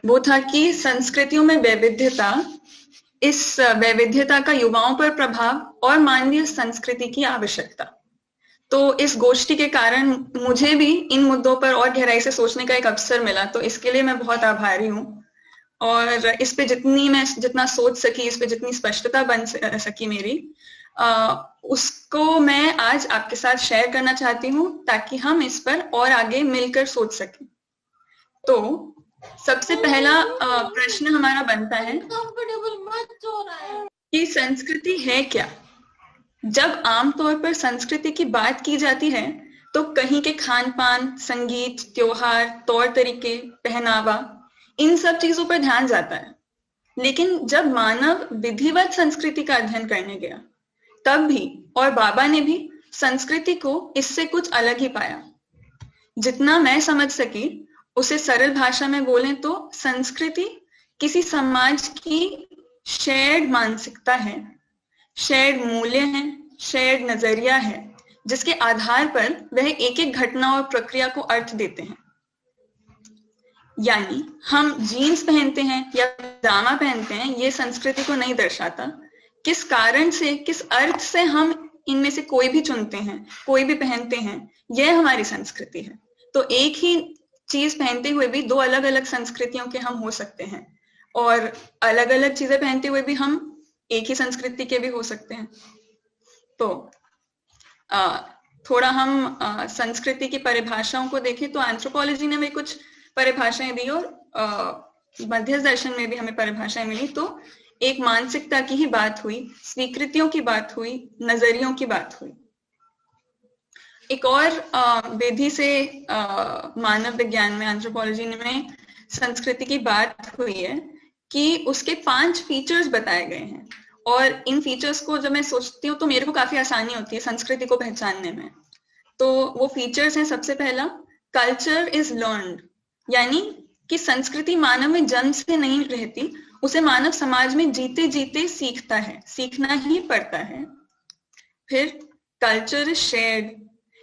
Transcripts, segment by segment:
वो था कि संस्कृतियों में वैविध्यता, इस वैविध्यता का युवाओं पर प्रभाव और मानवीय संस्कृति की आवश्यकता। तो इस गोष्ठी के कारण मुझे भी इन मुद्दों पर और गहराई से सोचने का एक अवसर मिला, तो इसके लिए मैं बहुत आभारी हूँ। और इस पे जितना सोच सकी, इस पे जितनी स्पष्टता बन सकी मेरी, उसको मैं आज आपके साथ शेयर करना चाहती हूँ, ताकि हम इस पर और आगे मिलकर सोच सकें। तो सबसे पहला प्रश्न हमारा बनता है कि संस्कृति है क्या। जब आमतौर पर संस्कृति की बात की जाती है तो कहीं के खान पान, संगीत, त्योहार, तौर तरीके, पहनावा, इन सब चीजों पर ध्यान जाता है। लेकिन जब मानव विधिवत संस्कृति का अध्ययन करने गया, तब भी और बाबा ने भी संस्कृति को इससे कुछ अलग ही पाया। जितना मैं समझ सकी, उसे सरल भाषा में बोलें तो संस्कृति किसी समाज की शेयर्ड मानसिकता है, शेयर्ड मूल्य है, शेयर्ड नजरिया है, जिसके आधार पर वह एक एक घटना और प्रक्रिया को अर्थ देते हैं। यानी हम जीन्स पहनते हैं या पजामा पहनते हैं, ये संस्कृति को नहीं दर्शाता। किस कारण से, किस अर्थ से हम इनमें से कोई भी चुनते हैं, कोई भी पहनते हैं, यह हमारी संस्कृति है। तो एक ही चीज पहनते हुए भी दो अलग अलग संस्कृतियों के हम हो सकते हैं, और अलग अलग चीजें पहनते हुए भी हम एक ही संस्कृति के भी हो सकते हैं। तो थोड़ा हम संस्कृति की परिभाषाओं को देखें तो एंथ्रोपोलॉजी ने भी कुछ परिभाषाएं दी और मध्य दर्शन में भी हमें परिभाषाएं मिली। तो एक मानसिकता की ही बात हुई, स्वीकृतियों की बात हुई, नजरियों की बात हुई। एक और विधि से मानव विज्ञान में, एंथ्रोपोलॉजी में संस्कृति की बात हुई है कि उसके 5 फीचर्स बताए गए हैं, और इन फीचर्स को जब मैं सोचती हूँ तो मेरे को काफी आसानी होती है संस्कृति को पहचानने में। तो वो फीचर्स हैं, सबसे पहला, कल्चर इज लर्न्ड, यानी कि संस्कृति मानव में जन्म से नहीं रहती, उसे मानव समाज में जीते जीते सीखता है, सीखना ही पड़ता है। फिर कल्चर इज शेयर्ड,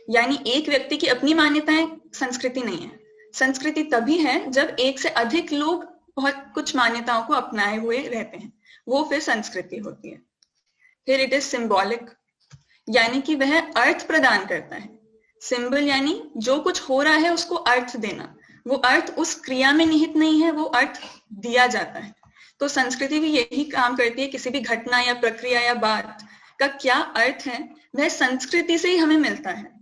यानी एक व्यक्ति की अपनी मान्यताएं संस्कृति नहीं है। संस्कृति तभी है जब एक से अधिक लोग बहुत कुछ मान्यताओं को अपनाए हुए रहते हैं, वो फिर संस्कृति होती है। फिर इट इज सिंबॉलिक, यानी कि वह अर्थ प्रदान करता है। सिंबल यानी जो कुछ हो रहा है उसको अर्थ देना, वो अर्थ उस क्रिया में निहित नहीं है, वो अर्थ दिया जाता है। तो संस्कृति भी यही काम करती है, किसी भी घटना या प्रक्रिया या बात का क्या अर्थ है, वह संस्कृति से ही हमें मिलता है।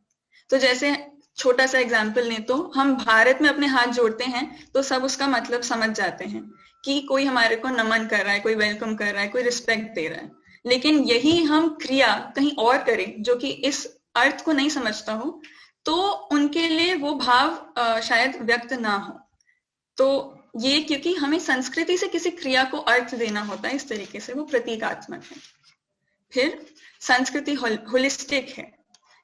तो जैसे छोटा सा एग्जाम्पल लें तो हम भारत में अपने हाथ जोड़ते हैं तो सब उसका मतलब समझ जाते हैं कि कोई हमारे को नमन कर रहा है, कोई वेलकम कर रहा है, कोई रिस्पेक्ट दे रहा है। लेकिन यही हम क्रिया कहीं और करें जो कि इस अर्थ को नहीं समझता हो, तो उनके लिए वो भाव शायद व्यक्त ना हो। तो ये क्योंकि हमें संस्कृति से किसी क्रिया को अर्थ देना होता है, इस तरीके से वो प्रतीकात्मक है। फिर संस्कृति होलिस्टिक है,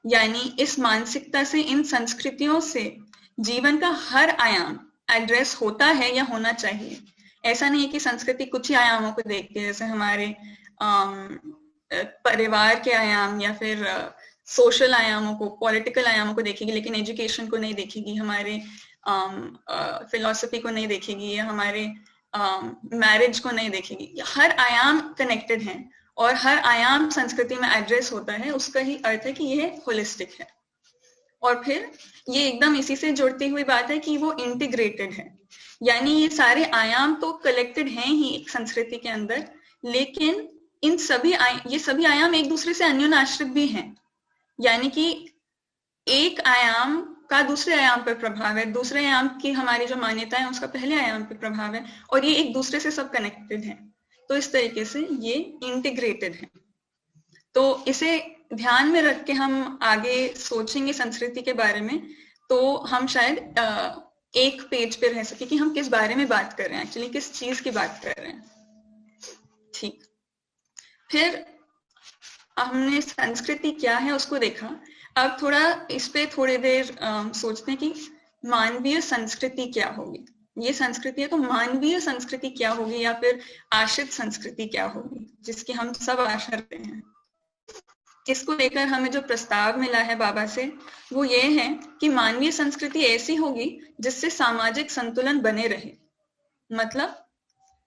यानी इस मानसिकता से, इन संस्कृतियों से जीवन का हर आयाम एड्रेस होता है या होना चाहिए। ऐसा नहीं है कि संस्कृति कुछ ही आयामों को देखती है, जैसे हमारे परिवार के आयाम या फिर सोशल आयामों को, पॉलिटिकल आयामों को देखेगी, लेकिन एजुकेशन को नहीं देखेगी, हमारे फिलॉसफी को नहीं देखेगी, या हमारे मैरिज को नहीं देखेगी। हर आयाम कनेक्टेड है और हर आयाम संस्कृति में एड्रेस होता है, उसका ही अर्थ है कि यह होलिस्टिक है। और फिर ये एकदम इसी से जुड़ती हुई बात है कि वो इंटीग्रेटेड है, यानी ये सारे आयाम तो कलेक्टेड हैं ही एक संस्कृति के अंदर, लेकिन इन सभी ये सभी आयाम एक दूसरे से अन्योन्याश्रित भी हैं। यानी कि एक आयाम का दूसरे आयाम पर प्रभाव है, दूसरे आयाम की हमारी जो मान्यता है उसका पहले आयाम पर प्रभाव है, और ये एक दूसरे से सब कनेक्टेड है। तो इस तरीके से ये इंटीग्रेटेड है। तो इसे ध्यान में रख के हम आगे सोचेंगे संस्कृति के बारे में, तो हम शायद एक पेज पे रह सके कि हम किस बारे में बात कर रहे हैं, एक्चुअली किस चीज की बात कर रहे हैं। ठीक, फिर हमने संस्कृति क्या है उसको देखा। अब थोड़ा इस पे थोड़ी देर सोचते हैं कि मानवीय संस्कृति क्या होगी। ये संस्कृति है तो मानवीय संस्कृति क्या होगी, या फिर आश्रित संस्कृति क्या होगी, जिसकी हम सब आशा करते हैं। इसको लेकर हमें जो प्रस्ताव मिला है बाबा से, वो ये है कि मानवीय संस्कृति ऐसी होगी जिससे सामाजिक संतुलन बने रहे। मतलब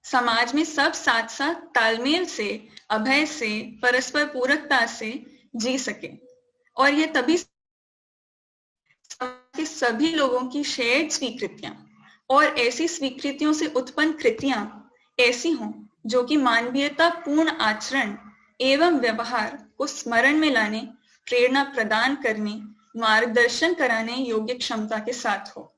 समाज में सब साथ साथ तालमेल से, अभय से, परस्पर पूरकता से जी सके। और ये तभी के सभी लोगों की शेयर्ड स्वीकृतियां और ऐसी स्वीकृतियों से उत्पन्न कृतियां ऐसी हों जो कि मानवीयता पूर्ण आचरण एवं व्यवहार को स्मरण में लाने, प्रेरणा प्रदान करने, मार्गदर्शन कराने योग्य क्षमता के साथ हो।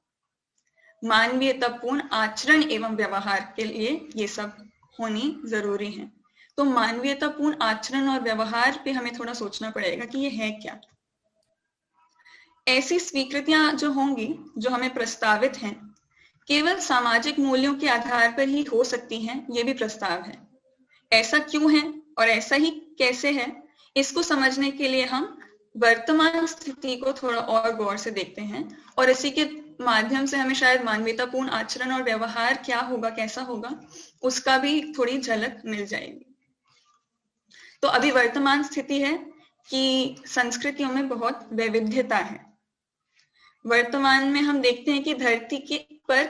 मानवीयतापूर्ण आचरण एवं व्यवहार के लिए ये सब होनी जरूरी है। तो मानवीयतापूर्ण आचरण और व्यवहार पे हमें थोड़ा सोचना पड़ेगा कि ये है क्या। ऐसी स्वीकृतियां जो होंगी, जो हमें प्रस्तावित हैं, केवल सामाजिक मूल्यों के आधार पर ही हो सकती हैं, ये भी प्रस्ताव है। ऐसा क्यों है और ऐसा ही कैसे है, इसको समझने के लिए हम वर्तमान स्थिति को थोड़ा और गौर से देखते हैं और इसी के माध्यम से हमें शायद मानवीयतापूर्ण आचरण और व्यवहार क्या होगा, कैसा होगा, उसका भी थोड़ी झलक मिल जाएगी। तो अभी वर्तमान स्थिति है कि संस्कृतियों में बहुत वैविध्यता है। वर्तमान में हम देखते हैं कि धरती के पर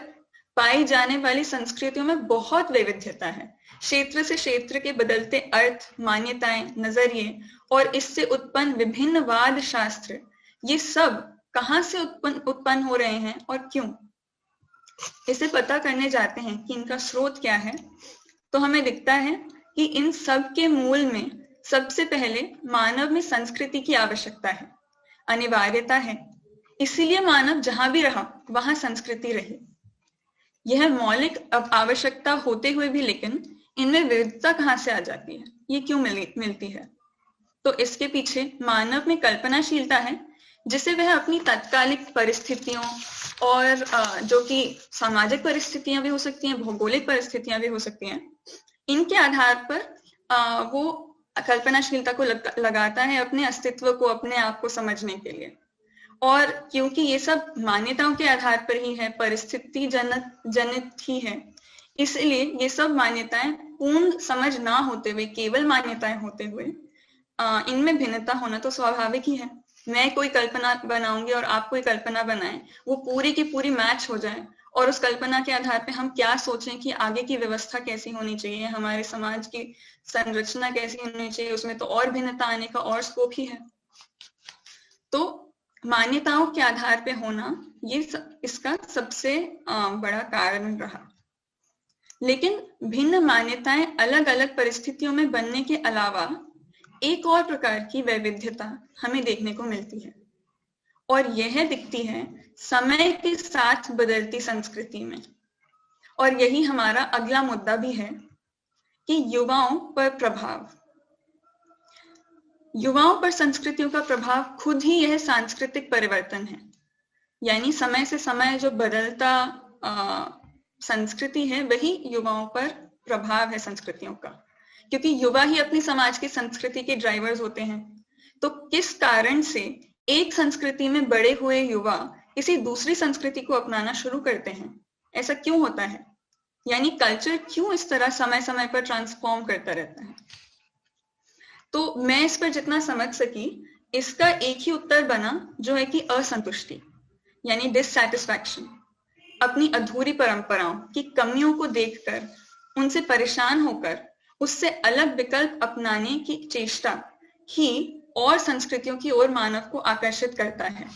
पाई जाने वाली संस्कृतियों में बहुत वैविध्यता है। क्षेत्र से क्षेत्र के बदलते अर्थ, मान्यताएं, नजरिए और इससे उत्पन्न विभिन्न वाद शास्त्र, ये सब कहाँ से उत्पन्न हो रहे हैं और क्यों, इसे पता करने जाते हैं कि इनका स्रोत क्या है। तो हमें दिखता है कि इन सब के मूल में सबसे पहले मानव में संस्कृति की आवश्यकता है, अनिवार्यता है। इसीलिए मानव जहां भी रहा वहां संस्कृति रही। यह मौलिक आवश्यकता होते हुए भी लेकिन इनमें विविधता कहाँ से आ जाती है, ये क्यों मिलती है? तो इसके पीछे मानव में कल्पनाशीलता है जिसे वह अपनी तात्कालिक परिस्थितियों और जो कि सामाजिक परिस्थितियां भी हो सकती हैं, भौगोलिक परिस्थितियां भी हो सकती हैं, इनके आधार पर वो कल्पनाशीलता को लगाता है अपने अस्तित्व को, अपने आप को समझने के लिए। और क्योंकि ये सब मान्यताओं के आधार पर ही है, परिस्थिति जनित ही है, इसलिए ये सब मान्यताएं पूर्ण समझ ना होते हुए, केवल मान्यताएं होते हुए इनमें भिन्नता होना तो स्वाभाविक ही है। मैं कोई कल्पना बनाऊंगी और आप कोई कल्पना बनाएं, वो पूरी की पूरी मैच हो जाए और उस कल्पना के आधार पे हम क्या सोचें कि आगे की व्यवस्था कैसी होनी चाहिए, हमारे समाज की संरचना कैसी होनी चाहिए, उसमें तो और भिन्नता आने का और स्कोप ही है। तो मान्यताओं के आधार पे होना ये इसका सबसे बड़ा कारण रहा। लेकिन भिन्न मान्यताएं अलग अलग परिस्थितियों में बनने के अलावा एक और प्रकार की वैविध्यता हमें देखने को मिलती है और यह दिखती है समय के साथ बदलती संस्कृति में। और यही हमारा अगला मुद्दा भी है कि युवाओं पर प्रभाव। युवाओं पर संस्कृतियों का प्रभाव खुद ही यह सांस्कृतिक परिवर्तन है। यानी समय से समय जो बदलता संस्कृति है वही युवाओं पर प्रभाव है संस्कृतियों का, क्योंकि युवा ही अपनी समाज की संस्कृति के ड्राइवर्स होते हैं। तो किस कारण से एक संस्कृति में बड़े हुए युवा किसी दूसरी संस्कृति को अपनाना शुरू करते हैं, ऐसा क्यों होता है? यानी कल्चर क्यों इस तरह समय समय पर ट्रांसफॉर्म करता रहता है? तो मैं इस पर जितना समझ सकी, इसका एक ही उत्तर बना जो है कि असंतुष्टि, यानी डिससैटिस्फैक्शन। अपनी अधूरी परंपराओं की कमियों को देखकर, उनसे परेशान होकर उससे अलग विकल्प अपनाने की चेष्टा ही और संस्कृतियों की ओर मानव को आकर्षित करता है।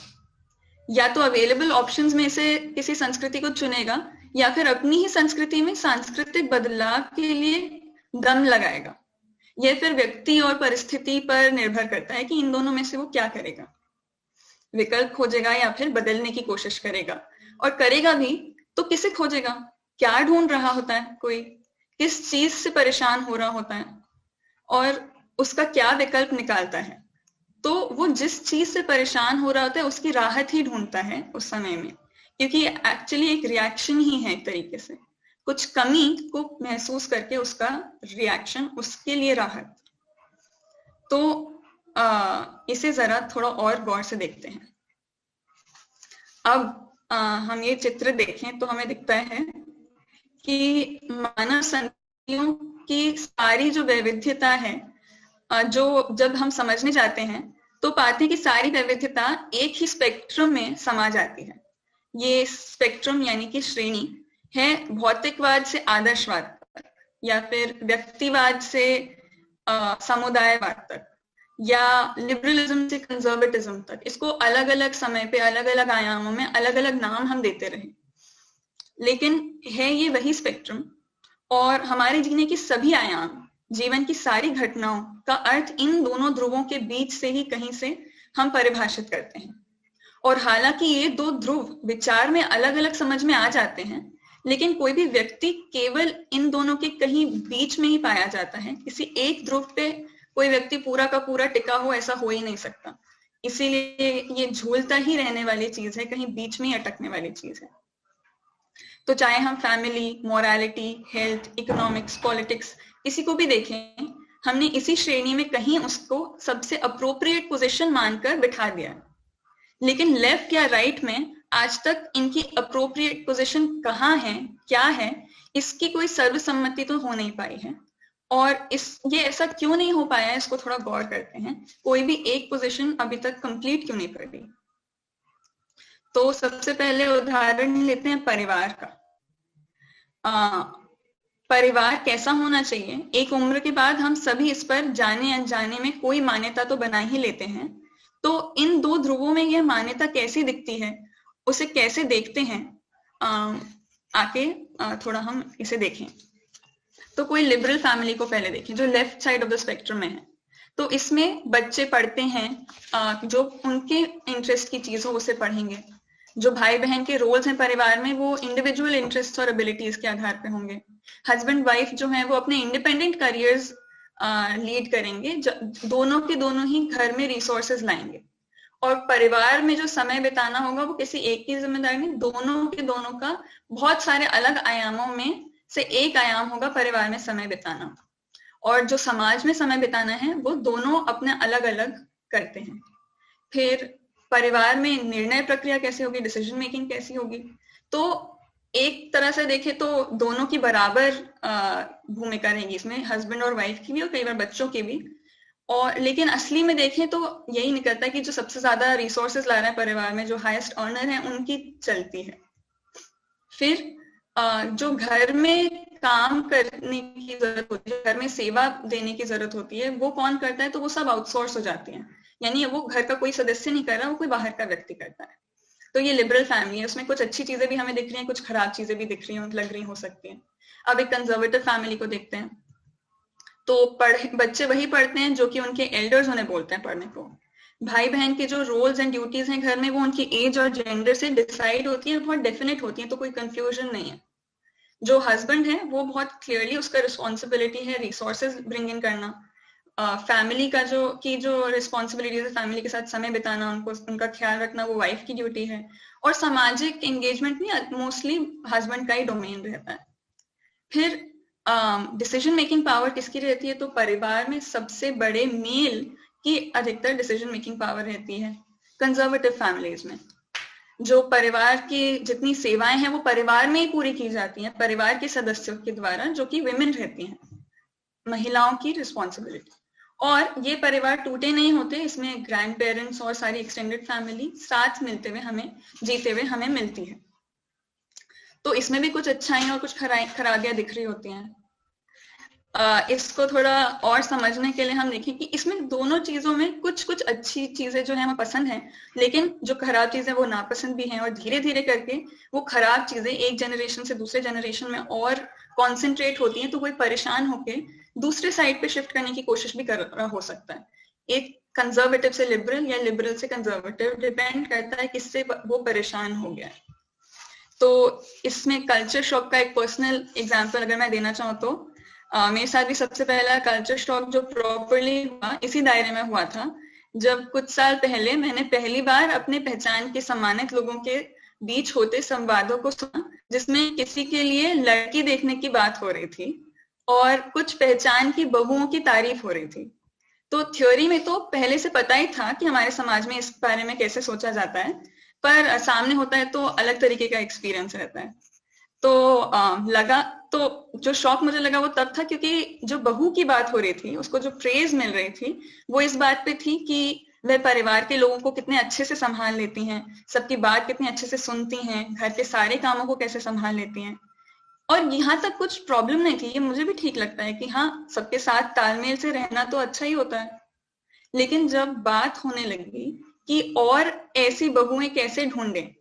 या तो अवेलेबल ऑप्शंस में से किसी संस्कृति को चुनेगा या फिर अपनी ही संस्कृति में सांस्कृतिक बदलाव के लिए दम लगाएगा। यह फिर व्यक्ति और परिस्थिति पर निर्भर करता है कि इन दोनों में से वो क्या करेगा, विकल्प खोजेगा या फिर बदलने की कोशिश करेगा। और करेगा भी तो किसे खोजेगा, क्या ढूंढ रहा होता है, कोई किस चीज से परेशान हो रहा होता है और उसका क्या विकल्प निकालता है। तो वो जिस चीज से परेशान हो रहा होता है उसकी राहत ही ढूंढता है उस समय में, क्योंकि एक्चुअली एक रिएक्शन ही है, एक तरीके से कुछ कमी को महसूस करके उसका रिएक्शन, उसके लिए राहत। तो इसे जरा थोड़ा और गौर से देखते हैं। अब हम ये चित्र देखें तो हमें दिखता है कि मानव संस्कृतियों की सारी जो वैविध्यता है, जो जब हम समझने जाते हैं तो पाते हैं कि सारी वैविध्यता एक ही स्पेक्ट्रम में समा जाती है। ये स्पेक्ट्रम यानी कि श्रेणी है भौतिकवाद से आदर्शवाद तक, या फिर व्यक्तिवाद से समुदायवाद तक, या लिबरलिज्म से कंजर्वेटिज्म तक। इसको अलग अलग समय पे अलग अलग आयामों में अलग अलग नाम हम देते रहे, लेकिन है ये वही स्पेक्ट्रम। और हमारे जीने की सभी आयाम, जीवन की सारी घटनाओं का अर्थ इन दोनों ध्रुवों के बीच से ही कहीं से हम परिभाषित करते हैं। और हालांकि ये दो ध्रुव विचार में अलग अलग समझ में आ जाते हैं, लेकिन कोई भी व्यक्ति केवल इन दोनों के कहीं बीच में ही पाया जाता है। किसी एक ध्रुव पे कोई व्यक्ति पूरा का पूरा टिका हो ऐसा हो ही नहीं सकता। इसीलिए ये झूलता ही रहने वाली चीज है, कहीं बीच में ही अटकने वाली चीज है। तो चाहे हम family, morality, health, economics, politics, किसी को भी देखें, हमने इसी श्रेणी में कहीं उसको सबसे अप्रोप्रिएट पोजीशन मानकर बिठा दिया। लेकिन लेफ्ट या राइट में आज तक इनकी अप्रोप्रिएट पोजीशन कहाँ है, क्या है, इसकी कोई सर्वसम्मति तो हो नहीं पाई है। और ये ऐसा क्यों नहीं हो पाया है, इसको थोड़ा गौर करते हैं। कोई भी एक पोजीशन अभी तक कंप्लीट क्यों नहीं पड़ी। तो सबसे पहले उदाहरण लेते हैं परिवार का। परिवार कैसा होना चाहिए, एक उम्र के बाद हम सभी इस पर जाने अनजाने में कोई मान्यता तो बना ही लेते हैं। तो इन दो ध्रुवों में यह मान्यता कैसी दिखती है, उसे कैसे देखते हैं, आके थोड़ा हम इसे देखें। तो कोई लिबरल फैमिली को पहले देखें, जो left side of the spectrum में है। तो इसमें बच्चे पढ़ते हैं, जो उनके इंटरेस्ट की चीज हो उसे पढ़ेंगे। जो भाई बहन के रोल्स हैं परिवार में, वो इंडिविजुअल इंटरेस्ट और एबिलिटीज के आधार पे होंगे। हस्बैंड वाइफ जो है वो अपने इंडिपेंडेंट करियर्स लीड करेंगे, दोनों के दोनों ही घर में रिसोर्सेज लाएंगे। और परिवार में जो समय बिताना होगा वो किसी एक की जिम्मेदारी नहीं, दोनों के दोनों का बहुत सारे अलग आयामों में से एक आयाम होगा परिवार में समय बिताना। और जो समाज में समय बिताना है वो दोनों अपने अलग अलग करते हैं। फिर परिवार में निर्णय प्रक्रिया कैसी होगी, डिसीजन मेकिंग कैसी होगी। तो एक तरह से देखें तो दोनों की बराबर भूमिका रहेगी इसमें, हस्बैंड और वाइफ की भी और कई बार बच्चों की भी। और लेकिन असली में देखें तो यही निकलता है कि जो सबसे ज्यादा रिसोर्सेज ला रहा है परिवार में, जो हाईएस्ट अर्नर है, उनकी चलती है। फिर जो घर में काम करने की जरूरत होती है, घर में सेवा देने की जरूरत होती है, वो कौन करता है, तो वो सब आउटसोर्स हो जाती है। यानी वो घर का कोई सदस्य नहीं कर रहा, वो कोई बाहर का व्यक्ति करता है। तो ये लिबरल फैमिली है, उसमें कुछ अच्छी चीजें भी हमें दिख रही हैं, कुछ खराब चीजें भी दिख रही हैं, लग रही हो सकती हैं। अब एक कंजर्वेटिव फैमिली को देखते हैं। तो बच्चे वही पढ़ते हैं जो कि उनके एल्डर्स उन्हें बोलते हैं पढ़ने को। भाई बहन के जो रोल्स एंड ड्यूटीज हैं घर में, वो उनकी एज और जेंडर से डिसाइड होती है, बहुत डेफिनेट होती है, तो कोई कंफ्यूजन नहीं है। जो हस्बैंड है वो बहुत क्लियरली उसका रिस्पॉन्सिबिलिटी है रिसोर्सेज ब्रिंग इन करना, फैमिली का जो रिस्पॉन्सिबिलिटीज है, फैमिली के साथ समय बिताना, उनको उनका ख्याल रखना, वो वाइफ की ड्यूटी है। और सामाजिक एंगेजमेंट में मोस्टली हस्बैंड का ही डोमेन रहता है। फिर डिसीजन मेकिंग पावर किसकी रहती है, तो परिवार में सबसे बड़े मेल की अधिकतर डिसीजन मेकिंग पावर रहती है कंजर्वेटिव फैमिलीज में। जो परिवार की जितनी सेवाएं हैं वो परिवार में ही पूरी की जाती हैं, परिवार के सदस्यों के द्वारा, जो कि विमेन रहती हैं, महिलाओं की रिस्पॉन्सिबिलिटी। और ये परिवार टूटे नहीं होते, इसमें ग्रैंड पेरेंट्स और सारी एक्सटेंडेड फैमिली साथ मिलते हुए हमें जीते हुए हमें मिलती है। तो इसमें भी कुछ अच्छाइयां और कुछ खराबियां दिख रही होती हैं। इसको थोड़ा और समझने के लिए हम देखें कि इसमें दोनों चीजों में कुछ कुछ अच्छी चीजें जो है हमें पसंद है, लेकिन जो खराब चीजें वो नापसंद भी हैं। और धीरे धीरे करके वो खराब चीजें एक जनरेशन से दूसरे जनरेशन में और कॉन्सेंट्रेट होती हैं, तो कोई परेशान होके दूसरे साइड पे शिफ्ट करने की कोशिश भी कर रहा हो सकता है। एक कंजर्वेटिव से लिबरल या लिबरल से कंजर्वेटिव, डिपेंड करता है किससे वो परेशान हो गया। तो इसमें कल्चर शॉक का एक पर्सनल एग्जाम्पल अगर मैं देना चाहूँ तो मेरे साथ भी सबसे पहला कल्चर शॉक जो प्रॉपरली हुआ इसी दायरे में हुआ था, जब कुछ साल पहले मैंने पहली बार अपने पहचान के सम्मानित लोगों के बीच होते संवादों को सुना, जिसमें किसी के लिए लड़की देखने की बात हो रही थी और कुछ पहचान की बहुओं की तारीफ हो रही थी। तो थ्योरी में तो पहले से पता ही था कि हमारे समाज में इस बारे में कैसे सोचा जाता है, पर सामने होता है तो अलग तरीके का एक्सपीरियंस रहता है। तो जो शौक मुझे लगा वो तब था क्योंकि जो बहू की बात हो रही थी, उसको जो प्रेज मिल रही थी, वो इस बात पे थी कि वह परिवार के लोगों को कितने अच्छे से संभाल लेती हैं, सबकी बात कितने अच्छे से सुनती हैं, घर के सारे कामों को कैसे संभाल लेती हैं। और यहाँ तक कुछ प्रॉब्लम नहीं थी, ये मुझे भी ठीक लगता है कि हाँ, सबके साथ तालमेल से रहना तो अच्छा ही होता है। लेकिन जब बात होने लगी कि और ऐसी बहुएं कैसे ढूंढें,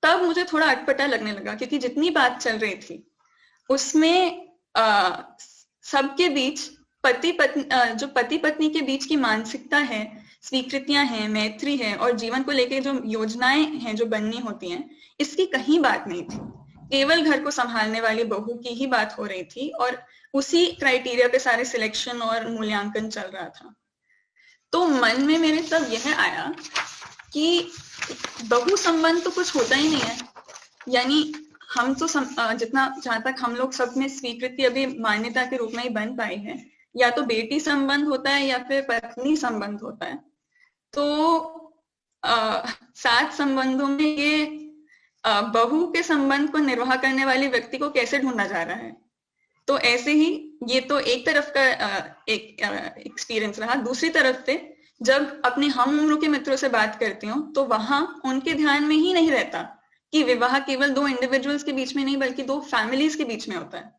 तब मुझे थोड़ा अटपटा लगने लगा, क्योंकि जितनी बात चल रही थी उसमें सबके बीच जो पति पत्नी के बीच की मानसिकता है, स्वीकृतियां हैं, मैत्री है और जीवन को लेकर जो योजनाएं हैं जो बननी होती हैं, इसकी कहीं बात नहीं थी। केवल घर को संभालने वाली बहू की ही बात हो रही थी और उसी क्राइटेरिया पे सारे सिलेक्शन और मूल्यांकन चल रहा था। तो मन में मेरे तब यह आया कि बहु संबंध तो कुछ होता ही नहीं है, यानी हम तो जहां तक हम लोग सब में स्वीकृति अभी मान्यता के रूप में ही बन पाई है, या तो बेटी संबंध होता है या फिर पत्नी संबंध होता है। तो 7 संबंधों में ये बहू के संबंध को निर्वाह करने वाले व्यक्ति को कैसे ढूंढा जा रहा है। तो ऐसे ही ये तो एक तरफ का एक एक्सपीरियंस रहा। दूसरी तरफ पे जब अपने हम उम्र के मित्रों से बात करती हूँ तो वहां उनके ध्यान में ही नहीं रहता कि विवाह केवल 2 इंडिविजुअल्स के बीच में नहीं बल्कि 2 फैमिलीज के बीच में होता है,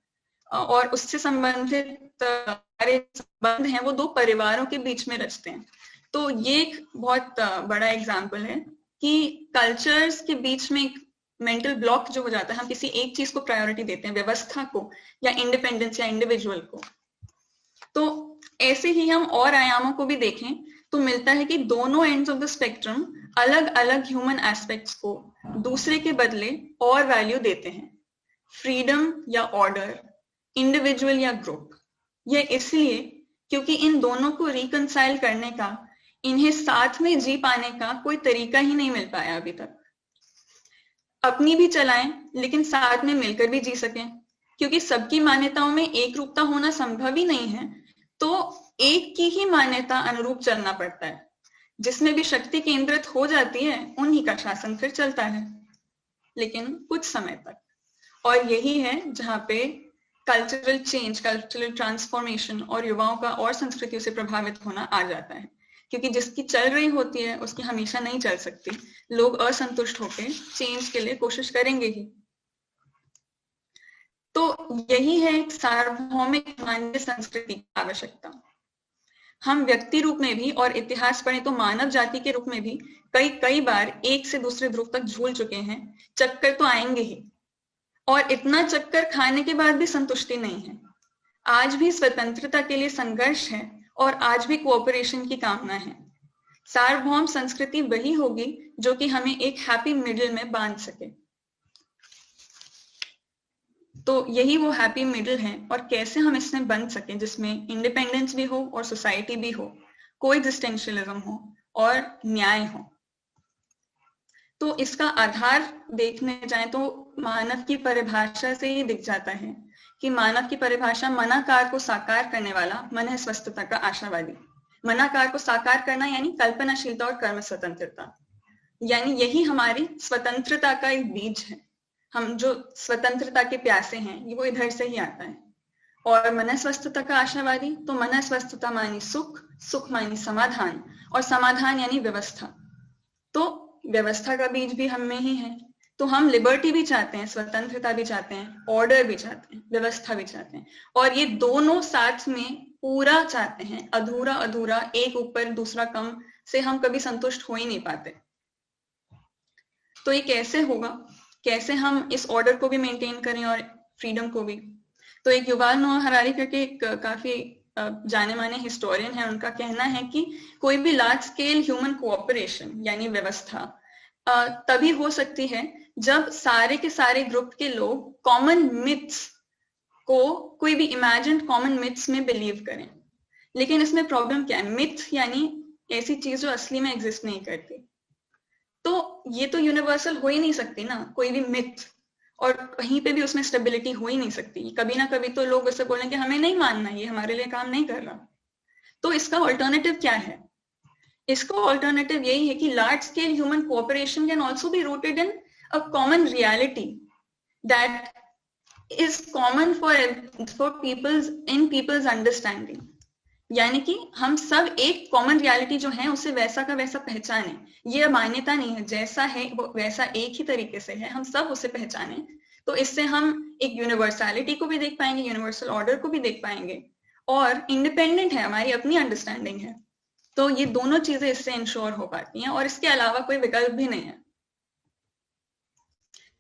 और उससे संबंधित सारे संबंध हैं वो 2 परिवारों के बीच में रचते हैं। तो ये एक बहुत बड़ा एग्जाम्पल है कि कल्चर्स के बीच में एक मेंटल ब्लॉक जो हो जाता है, हम किसी एक चीज को प्रायोरिटी देते हैं, व्यवस्था को या इंडिपेंडेंस या इंडिविजुअल को। तो ऐसे ही हम और आयामों को भी देखें तो मिलता है कि दोनों एंड्स ऑफ द स्पेक्ट्रम अलग अलग ह्यूमन एस्पेक्ट्स को दूसरे के बदले और वैल्यू देते हैं, फ्रीडम या ऑर्डर, इंडिविजुअल या ग्रुप। यह इसलिए क्योंकि इन दोनों को रिकंसाइल करने का, इन्हें साथ में जी पाने का कोई तरीका ही नहीं मिल पाया अभी तक। अपनी भी चलाएं लेकिन साथ में मिलकर भी जी सकें, क्योंकि सबकी मान्यताओं में एक रूपता होना संभव ही नहीं है, तो एक की ही मान्यता अनुरूप चलना पड़ता है। जिसमें भी शक्ति केंद्रित हो जाती है उन्हीं का शासन फिर चलता है, लेकिन कुछ समय तक। और यही है जहां पे कल्चरल चेंज, कल्चरल ट्रांसफॉर्मेशन और युवाओं का और संस्कृतियों से प्रभावित होना आ जाता है, क्योंकि जिसकी चल रही होती है उसकी हमेशा नहीं चल सकती। लोग असंतुष्ट होकर चेंज के लिए कोशिश करेंगे ही। तो यही है एक सार्वभौमिक मानवीय संस्कृति की आवश्यकता। हम व्यक्ति रूप में भी और इतिहास पढ़े तो मानव जाति के रूप में भी कई बार एक से दूसरे ध्रुव तक झूल चुके हैं। चक्कर तो आएंगे ही, और इतना चक्कर खाने के बाद भी संतुष्टि नहीं है। आज भी स्वतंत्रता के लिए संघर्ष है और आज भी कोऑपरेशन की कामना है। सार्वभौम संस्कृति वही होगी जो कि हमें एक हैप्पी मिडिल में बांध सके। तो यही वो हैप्पी मिडिल है, और कैसे हम इसमें बन सके जिसमें इंडिपेंडेंस भी हो और सोसाइटी भी हो, कोएग्जिस्टेंशियलिज्म हो और न्याय हो। तो इसका आधार देखने जाए तो मानव की परिभाषा से ही दिख जाता है कि मानव की परिभाषा मनाकार को साकार करने वाला, मन स्वस्थता का आशावादी। मनाकार को साकार करना यानी कल्पनाशीलता और कर्म स्वतंत्रता, यानी यही हमारी स्वतंत्रता का एक बीज है। हम जो स्वतंत्रता के प्यासे हैं वो इधर से ही आता है। और मन स्वस्थता का आशावादी, तो मन स्वस्थता मानी सुख, सुख मानी समाधान, और समाधान यानी व्यवस्था। तो व्यवस्था का बीज भी हम में ही है। तो हम लिबर्टी भी चाहते हैं, स्वतंत्रता भी चाहते हैं, ऑर्डर भी चाहते हैं, व्यवस्था भी चाहते हैं, और ये दोनों साथ में पूरा चाहते हैं। अधूरा अधूरा, एक ऊपर दूसरा कम से हम कभी संतुष्ट हो ही नहीं पाते। तो ये कैसे होगा, कैसे हम इस ऑर्डर को भी मेंटेन करें और फ्रीडम को भी। तो एक युवाल नोआ हरारी करके एक काफी जाने माने हिस्टोरियन है, उनका कहना है कि कोई भी लार्ज स्केल ह्यूमन कोऑपरेशन यानी व्यवस्था तभी हो सकती है जब सारे के सारे ग्रुप के लोग कॉमन मिथ्स को, कोई भी इमेजिन्ड कॉमन मिथ्स में बिलीव करें। लेकिन इसमें प्रॉब्लम क्या है, मिथ यानी ऐसी चीज जो असली में एग्जिस्ट नहीं करती। तो ये तो यूनिवर्सल हो ही नहीं सकती ना कोई भी मिथ, और कहीं पे भी उसमें स्टेबिलिटी हो ही नहीं सकती। कभी ना कभी तो लोग उससे बोलेंगे हमें नहीं मानना, ये हमारे लिए काम नहीं कर रहा। तो इसका ऑल्टरनेटिव क्या है? इसका ऑल्टरनेटिव यही है कि large scale human cooperation can also be rooted in a common reality that is common for people's understanding. यानी कि हम सब एक कॉमन रियलिटी जो है उसे वैसा का वैसा पहचाने। ये मान्यता नहीं है, जैसा है वो वैसा एक ही तरीके से है, हम सब उसे पहचाने तो इससे हम एक यूनिवर्सलिटी को भी देख पाएंगे, यूनिवर्सल ऑर्डर को भी देख पाएंगे, और इंडिपेंडेंट है, हमारी अपनी अंडरस्टैंडिंग है। तो ये दोनों चीजें इससे इंश्योर हो पाती हैं, और इसके अलावा कोई विकल्प भी नहीं है।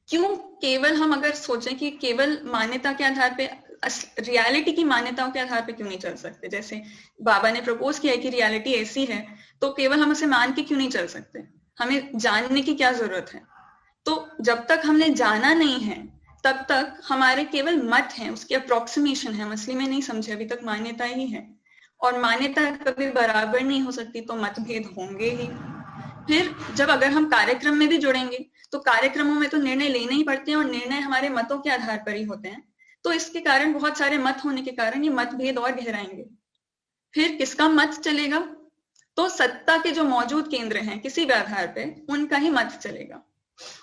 क्यों केवल हम अगर सोचें कि केवल मान्यता के आधार पे, रियलिटी की मान्यताओं के आधार पे क्यों नहीं चल सकते? जैसे बाबा ने प्रपोज किया है कि रियलिटी ऐसी है, तो केवल हम उसे मान के क्यों नहीं चल सकते? हमें जानने की क्या जरूरत है? तो जब तक हमने जाना नहीं है तब तक हमारे केवल मत हैं, उसकी अप्रोक्सीमेशन है, हम असली में नहीं समझे, अभी तक मान्यता ही है। और मान्यता कभी बराबर नहीं हो सकती, तो मतभेद होंगे ही। फिर जब अगर हम कार्यक्रम में भी जुड़ेंगे तो कार्यक्रमों में तो निर्णय लेने ही पड़ते हैं, और निर्णय हमारे मतों के आधार पर ही होते हैं। तो इसके कारण, बहुत सारे मत होने के कारण, ये मतभेद और गहराएंगे। फिर किसका मत चलेगा? तो सत्ता के जो मौजूद केंद्र हैं किसी भी आधार पे, उनका ही मत चलेगा।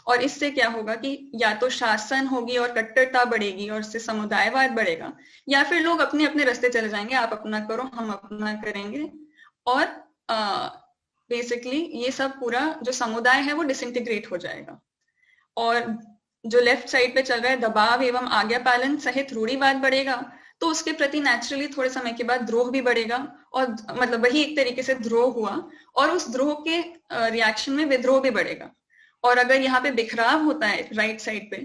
और इससे क्या होगा कि या तो शासन होगी और कट्टरता बढ़ेगी और इससे समुदायवाद बढ़ेगा, या फिर लोग अपने अपने रास्ते चले जाएंगे, आप अपना करो हम अपना करेंगे, और बेसिकली ये सब पूरा जो समुदाय है वो डिसइंटीग्रेट हो जाएगा। और जो लेफ्ट साइड पे चल रहा है दबाव एवं आज्ञा पालन सहित रूढ़िवाद बढ़ेगा, तो उसके प्रति नेचुरली थोड़े समय के बाद द्रोह भी बढ़ेगा, और मतलब वही एक तरीके से द्रोह हुआ, और उस द्रोह के रिएक्शन में विद्रोह भी बढ़ेगा। और अगर यहाँ पे बिखराव होता है राइट साइड पे,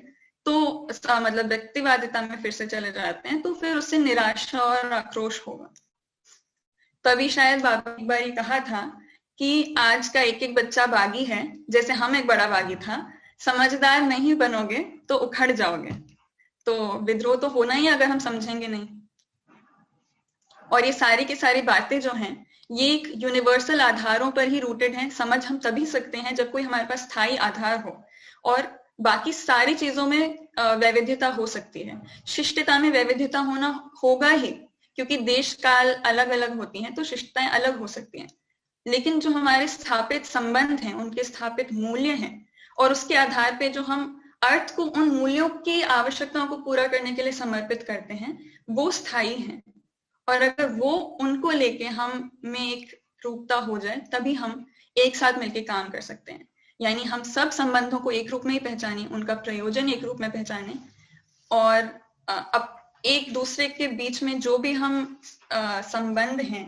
तो मतलब व्यक्तिवादिता में फिर से चले जाते हैं, तो फिर उससे निराशा और आक्रोश होगा। तभी शायद बाबा एक बार कहा था कि आज का एक एक बच्चा बागी है, जैसे हम एक बड़ा बागी था, समझदार नहीं बनोगे तो उखड़ जाओगे। तो विद्रोह तो होना ही अगर हम समझेंगे नहीं। और ये सारी की सारी बातें जो हैं, ये एक यूनिवर्सल आधारों पर ही रूटेड हैं। समझ हम तभी सकते हैं जब कोई हमारे पास स्थायी आधार हो, और बाकी सारी चीजों में वैविध्यता हो सकती है। शिष्टता में वैविध्यता होना होगा ही, क्योंकि देश काल अलग अलग होती हैं, तो शिष्टताएं अलग हो सकती हैं। लेकिन जो हमारे स्थापित संबंध हैं, उनके स्थापित मूल्य हैं, और उसके आधार पे जो हम अर्थ को उन मूल्यों की आवश्यकताओं को पूरा करने के लिए समर्पित करते हैं, वो स्थायी हैं। और अगर वो उनको लेके हम में एक रूपता हो जाए, तभी हम एक साथ मिलके काम कर सकते हैं। यानी हम सब संबंधों को एक रूप में ही पहचानें, उनका प्रयोजन एक रूप में पहचानें, और अब एक दूसरे के बीच में जो भी हम संबंध हैं,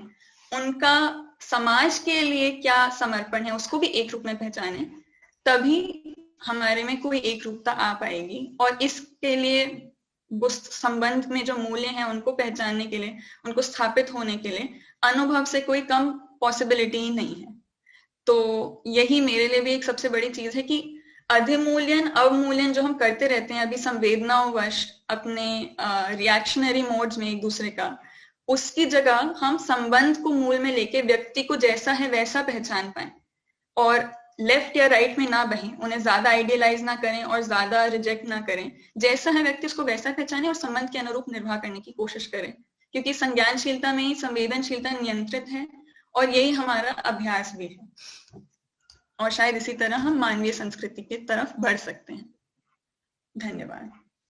उनका समाज के लिए क्या समर्पण है, उसको भी एक रूप में पहचानें। तभी हमारे में कोई एक रूपता आ पाएगी। और इसके लिए उस संबंध में जो मूल्य हैं उनको पहचानने के लिए, उनको स्थापित होने के लिए अनुभव से कोई कम पॉसिबिलिटी ही नहीं है। तो यही मेरे लिए भी एक सबसे बड़ी चीज है कि अधिमूल्यन अवमूल्यन जो हम करते रहते हैं अभी संवेदनावश अपने रिएक्शनरी मोड्स में एक दूसरे का, उसकी जगह हम संबंध को मूल में लेके व्यक्ति को जैसा है वैसा पहचान पाए, और लेफ्ट या राइट में ना बहें, उन्हें ज्यादा आइडियलाइज ना करें और ज्यादा रिजेक्ट ना करें। जैसा है व्यक्ति उसको वैसा पहचाने और संबंध के अनुरूप निर्वाह करने की कोशिश करें, क्योंकि संज्ञानशीलता में ही संवेदनशीलता नियंत्रित है, और यही हमारा अभ्यास भी है। और शायद इसी तरह हम मानवीय संस्कृति की तरफ बढ़ सकते हैं। धन्यवाद।